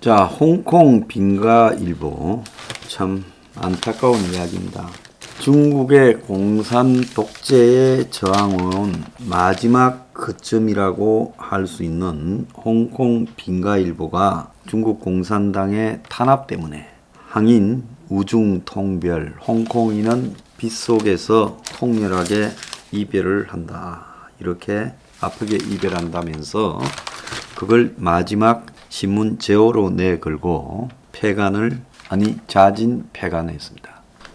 자, 홍콩 빙가일보 참 안타까운 이야기입니다. 중국의 공산 독재에 저항해온 마지막 거점이라고 할 수 있는 홍콩 빙가일보가 중국 공산당의 탄압 때문에 항인 우중통별, 홍콩인은 빗속에서 통렬하게 이별을 한다. 이렇게 아프게 이별한다면서 그걸 마지막 신문 제호로 내걸고 자진 폐간했습니다.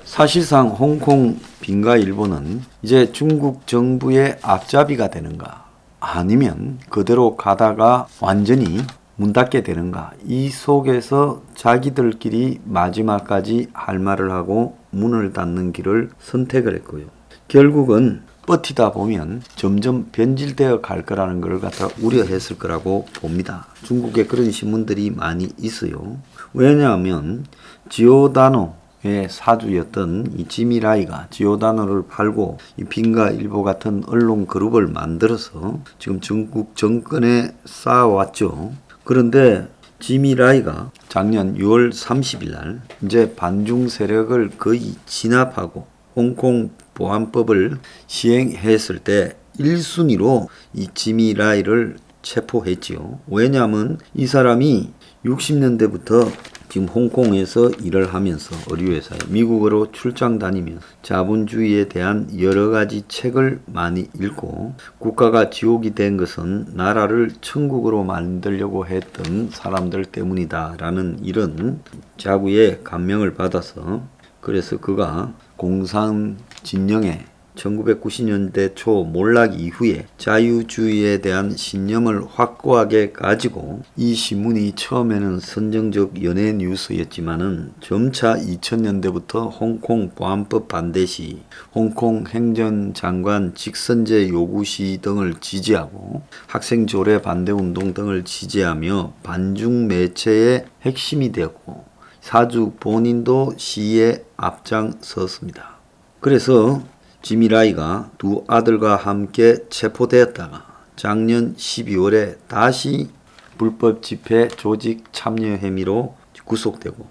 사실상 홍콩 빙가일보는 이제 중국 정부의 앞잡이가 되는가 아니면 그대로 가다가 완전히 문 닫게 되는가, 이 속에서 자기들끼리 마지막까지 할 말을 하고 문을 닫는 길을 선택을 했고요. 결국은 버티다 보면 점점 변질되어 갈 거라는 걸 갖다 우려했을 거라고 봅니다. 중국에 그런 신문들이 많이 있어요. 왜냐하면 지오다노의 사주였던 이 지미라이가 지오다노를 팔고 이 빙가일보 같은 언론 그룹을 만들어서 지금 중국 정권에 쌓아왔죠. 그런데 지미라이가 작년 6월 30일 날 이제 반중 세력을 거의 진압하고 홍콩 보안법을 시행했을 때 1순위로 이 지미라이를 체포했지요. 왜냐하면 이 사람이 60년대부터 지금 홍콩에서 일을 하면서 의류회사에 미국으로 출장 다니면서 자본주의에 대한 여러 가지 책을 많이 읽고 국가가 지옥이 된 것은 나라를 천국으로 만들려고 했던 사람들 때문이다라는 이런 자구의 감명을 받아서 그래서 그가 공산 진영에 1990년대 초 몰락 이후에 자유주의에 대한 신념을 확고하게 가지고 이 신문이 처음에는 선정적 연예 뉴스였지만은 점차 2000년대부터 홍콩 보안법 반대 시, 홍콩 행정장관 직선제 요구 시 등을 지지하고 학생 조례 반대 운동 등을 지지하며 반중 매체의 핵심이 되었고 사주 본인도 시위에 앞장섰습니다. 그래서 지미라이가 두 아들과 함께 체포되었다가 작년 12월에 다시 불법 집회 조직 참여 혐의로 구속되고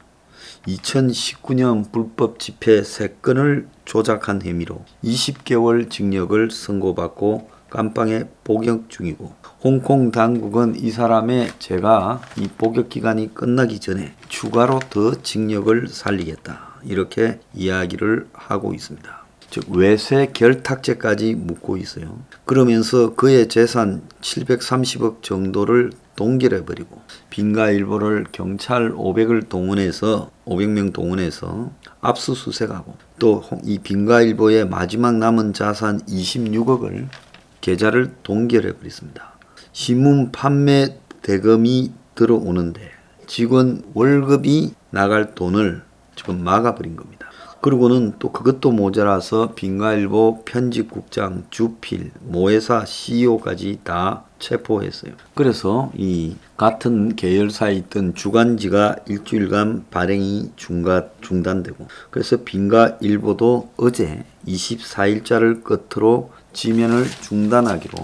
2019년 불법 집회 3건을 조작한 혐의로 20개월 징역을 선고받고 감방에 복역 중이고 홍콩 당국은 이 사람의 제가 이 복역 기간이 끝나기 전에 추가로 더 징역을 살리겠다 이렇게 이야기를 하고 있습니다. 즉 외세 결탁죄까지 묻고 있어요. 그러면서 그의 재산 730억 정도를 동결해버리고 빙가일보를 경찰 500명 동원해서 압수수색하고 또 이 빙가일보의 마지막 남은 자산 26억을 계좌를 동결해버렸습니다. 신문 판매 대금이 들어오는데 직원 월급이 나갈 돈을 지금 막아버린 겁니다. 그리고는 또 그것도 모자라서 빙가일보 편집국장, 주필, 모회사 CEO까지 다 체포했어요. 그래서 이 같은 계열사에 있던 주간지가 일주일간 발행이 중단되고 그래서 빙가일보도 어제 24일자를 끝으로 지면을 중단하기로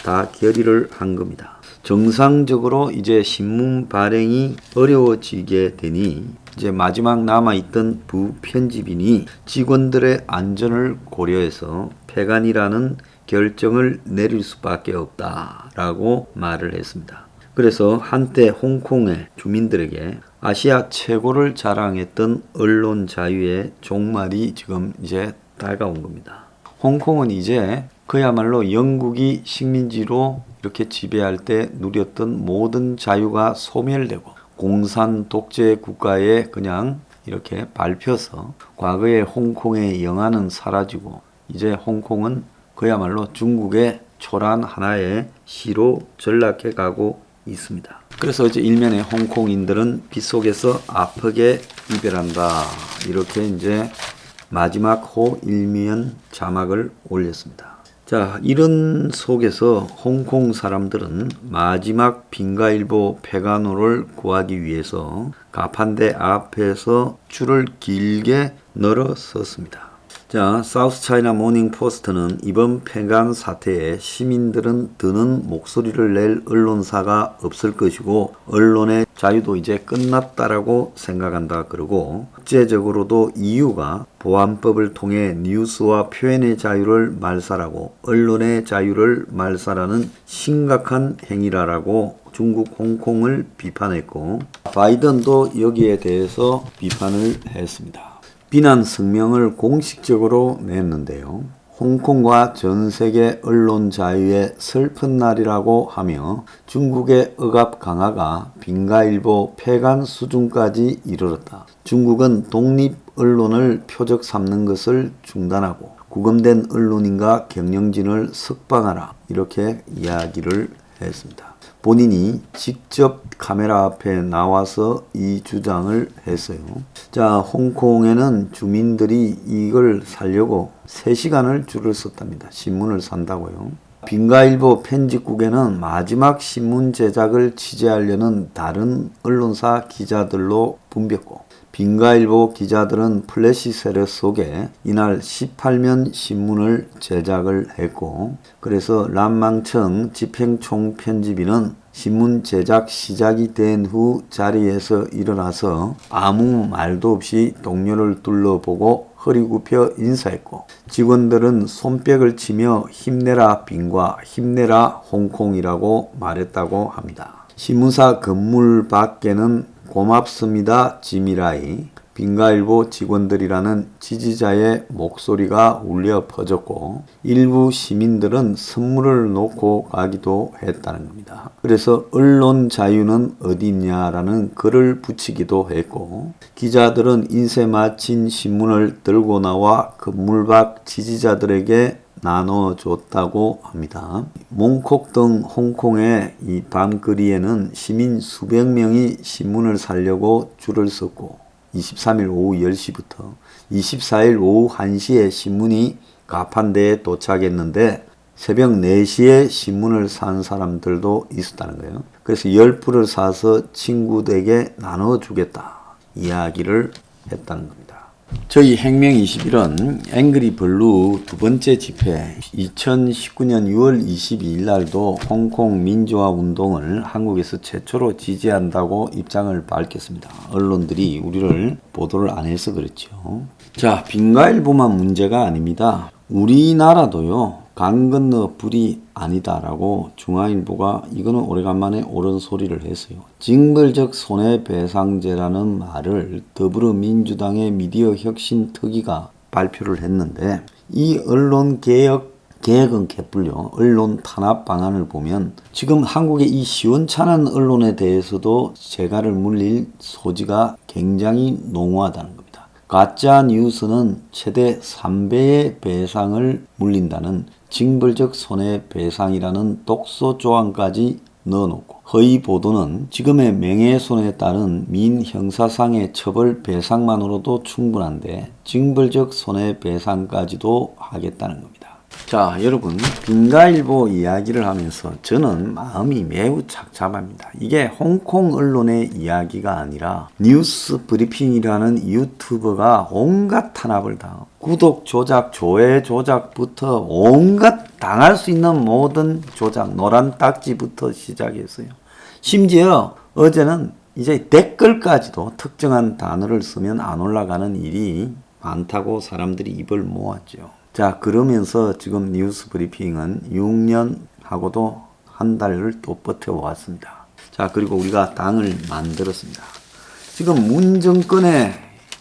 다 결의를 한 겁니다. 정상적으로 이제 신문 발행이 어려워지게 되니 이제 마지막 남아있던 부편집인이 직원들의 안전을 고려해서 폐간이라는 결정을 내릴 수밖에 없다라고 말을 했습니다. 그래서 한때 홍콩의 주민들에게 아시아 최고를 자랑했던 언론 자유의 종말이 지금 이제 다가온 겁니다. 홍콩은 이제 그야말로 영국이 식민지로 이렇게 지배할 때 누렸던 모든 자유가 소멸되고 공산 독재 국가에 그냥 이렇게 밟혀서 과거의 홍콩의 영화는 사라지고 이제 홍콩은 그야말로 중국의 초란 하나의 시로 전락해 가고 있습니다. 그래서 이제 일면에 홍콩인들은 빗속에서 아프게 이별한다 이렇게 이제 마지막 호 일면 자막을 올렸습니다. 자, 이런 속에서 홍콩 사람들은 마지막 빙가일보 폐간호를 구하기 위해서 가판대 앞에서 줄을 길게 늘어섰습니다. 자, 사우스 차이나 모닝 포스트는 이번 폐간 사태에 시민들은 드는 목소리를 낼 언론사가 없을 것이고 언론의 자유도 이제 끝났다라고 생각한다 그러고, 국제적으로도 EU가 보안법을 통해 뉴스와 표현의 자유를 말살하고 언론의 자유를 말살하는 심각한 행위라고 중국 홍콩을 비판했고, 바이든도 여기에 대해서 비판을 했습니다. 비난 성명을 공식적으로 냈는데요. 홍콩과 전 세계 언론 자유의 슬픈 날이라고 하며 중국의 억압 강화가 빙가일보 폐간 수준까지 이르렀다. 중국은 독립 언론을 표적 삼는 것을 중단하고 구금된 언론인과 경영진을 석방하라, 이렇게 이야기를 했습니다. 본인이 직접 카메라 앞에 나와서 이 주장을 했어요. 자, 홍콩에는 주민들이 이걸 사려고 3시간을 줄을 섰답니다. 신문을 산다고요. 빙가일보 편집국에는 마지막 신문 제작을 취재하려는 다른 언론사 기자들로 붐볐고, 빙가일보 기자들은 플래시 세력 속에 이날 18면 신문을 제작을 했고, 그래서 람망청 집행총편집인은 신문 제작 시작이 된 후 자리에서 일어나서 아무 말도 없이 동료를 둘러보고 허리 굽혀 인사했고, 직원들은 손뼉을 치며 힘내라 빙과 힘내라 홍콩이라고 말했다고 합니다. 신문사 건물 밖에는 고맙습니다 지미라이, 빙가일보 직원들이라는 지지자의 목소리가 울려 퍼졌고, 일부 시민들은 선물을 놓고 가기도 했다는 겁니다. 그래서 언론 자유는 어디 있냐라는 글을 붙이기도 했고, 기자들은 인쇄 마친 신문을 들고 나와 건물 밖 지지자들에게 나눠줬다고 합니다. 몽콕 등 홍콩의 이 밤거리에는 시민 수백 명이 신문을 사려고 줄을 섰고, 23일 오후 10시부터 24일 오후 1시에 신문이 가판대에 도착했는데 새벽 4시에 신문을 산 사람들도 있었다는 거예요. 그래서 10부를 사서 친구들에게 나눠주겠다 이야기를 했다는 겁니다. 저희 행명 21은 앵그리 블루 두 번째 집회 2019년 6월 22일 날도 홍콩 민주화 운동을 한국에서 최초로 지지한다고 입장을 밝혔습니다. 언론들이 우리를 보도를 안 해서 그렇죠. 자, 빙가일보만 문제가 아닙니다. 우리나라도요, 강 건너 불이 아니다라고 중앙일보가 이거는 오래간만에 옳은 소리를 했어요. 징벌적 손해배상제라는 말을 더불어민주당의 미디어 혁신 특위가 발표를 했는데, 이 언론개혁은 개뿔요. 언론 탄압 방안을 보면 지금 한국의 이 시원찮은 언론에 대해서도 재갈을 물릴 소지가 굉장히 농후하다는 겁니다. 가짜 뉴스는 최대 3배의 배상을 물린다는 징벌적 손해배상이라는 독소 조항까지 넣어놓고, 허위 보도는 지금의 명예훼손에 따른 민형사상의 처벌 배상만으로도 충분한데 징벌적 손해배상까지도 하겠다는 겁니다. 자, 여러분, 빙가일보 이야기를 하면서 저는 마음이 매우 착잡합니다. 이게 홍콩 언론의 이야기가 아니라 뉴스 브리핑이라는 유튜버가 온갖 탄압을 당하고 구독 조작, 조회 조작부터 온갖 당할 수 있는 모든 조작, 노란 딱지부터 시작했어요. 심지어 어제는 이제 댓글까지도 특정한 단어를 쓰면 안 올라가는 일이 많다고 사람들이 입을 모았죠. 자, 그러면서 지금 뉴스 브리핑은 6년하고도 한 달을 또 버텨왔습니다. 자, 그리고 우리가 당을 만들었습니다. 지금 문정권의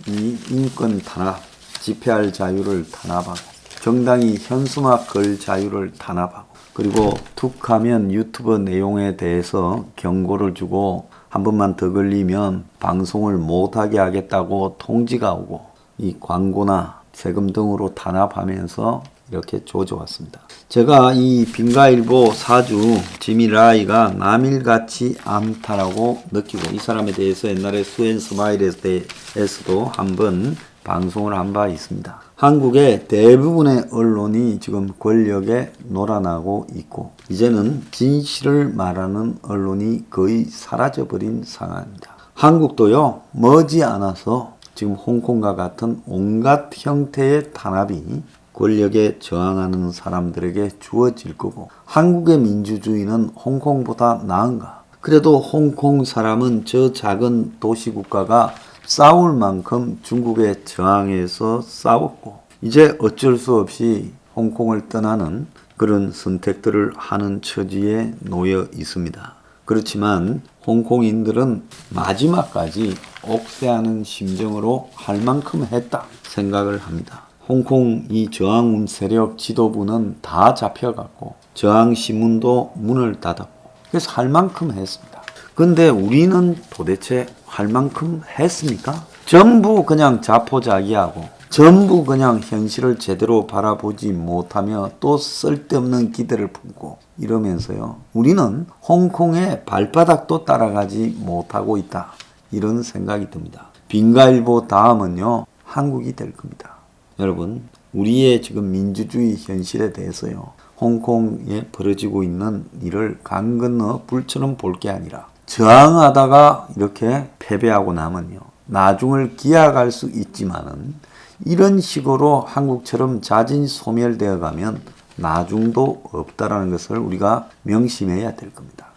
이 인권 탄압, 집회할 자유를 탄압하고, 정당이 현수막 걸 자유를 탄압하고, 그리고 툭 하면 유튜브 내용에 대해서 경고를 주고 한 번만 더 걸리면 방송을 못하게 하겠다고 통지가 오고, 이 광고나 세금 등으로 탄압하면서 이렇게 조져왔습니다. 제가 이 빙가일보 사주 지미라이가 남일같이 암탈하고 느끼고, 이 사람에 대해서 옛날에 수엔 스마일에 대해서도 한번 방송을 한 바 있습니다. 한국의 대부분의 언론이 지금 권력에 놀아나고 있고, 이제는 진실을 말하는 언론이 거의 사라져버린 상황입니다. 한국도요, 머지않아서 지금 홍콩과 같은 온갖 형태의 탄압이 권력에 저항하는 사람들에게 주어질 거고, 한국의 민주주의는 홍콩보다 나은가? 그래도 홍콩 사람은 저 작은 도시국가가 싸울 만큼 중국에 저항해서 싸웠고, 이제 어쩔 수 없이 홍콩을 떠나는 그런 선택들을 하는 처지에 놓여 있습니다. 그렇지만 홍콩인들은 마지막까지 옥세하는 심정으로 할 만큼 했다 생각을 합니다. 홍콩 이 저항 세력 지도부는 다 잡혀갔고 저항 신문도 문을 닫았고, 그래서 할 만큼 했습니다. 근데 우리는 도대체 할 만큼 했습니까? 전부 그냥 자포자기하고 전부 그냥 현실을 제대로 바라보지 못하며 또 쓸데없는 기대를 품고 이러면서요, 우리는 홍콩의 발바닥도 따라가지 못하고 있다, 이런 생각이 듭니다. 빈가일보 다음은요, 한국이 될 겁니다. 여러분, 우리의 지금 민주주의 현실에 대해서요, 홍콩에 벌어지고 있는 일을 강 건너 불처럼 볼 게 아니라 저항하다가 이렇게 패배하고 나면요, 나중을 기약할 수 있지만은 이런 식으로 한국처럼 자진 소멸되어 가면 나중도 없다라는 것을 우리가 명심해야 될 겁니다.